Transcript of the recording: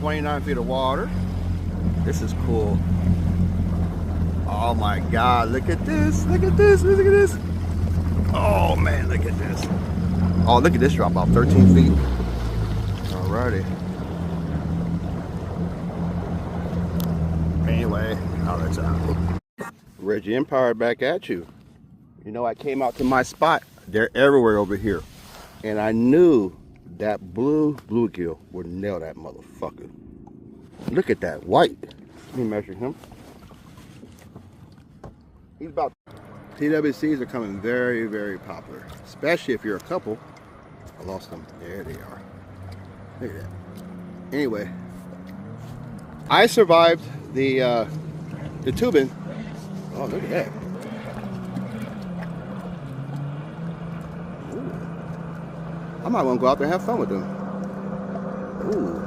29 feet of water. This is cool. Oh my God, look at this, look at this, look at this. Oh man, look at this. Oh, look at this drop off, 13 feet. Alrighty. Anyway, I'll let y'all. Reggie Empire back at you. You know, I came out to my spot. They're everywhere over here. And I knew that bluegill would nail that motherfucker. Look at that white. Let me measure him. He's about... TWCs are coming very, very popular. Especially if you're a couple. I lost them. There they are. Look at that. Anyway. I survived the tubing. Oh, look at that. Ooh. I might want to go out there and have fun with them. Ooh.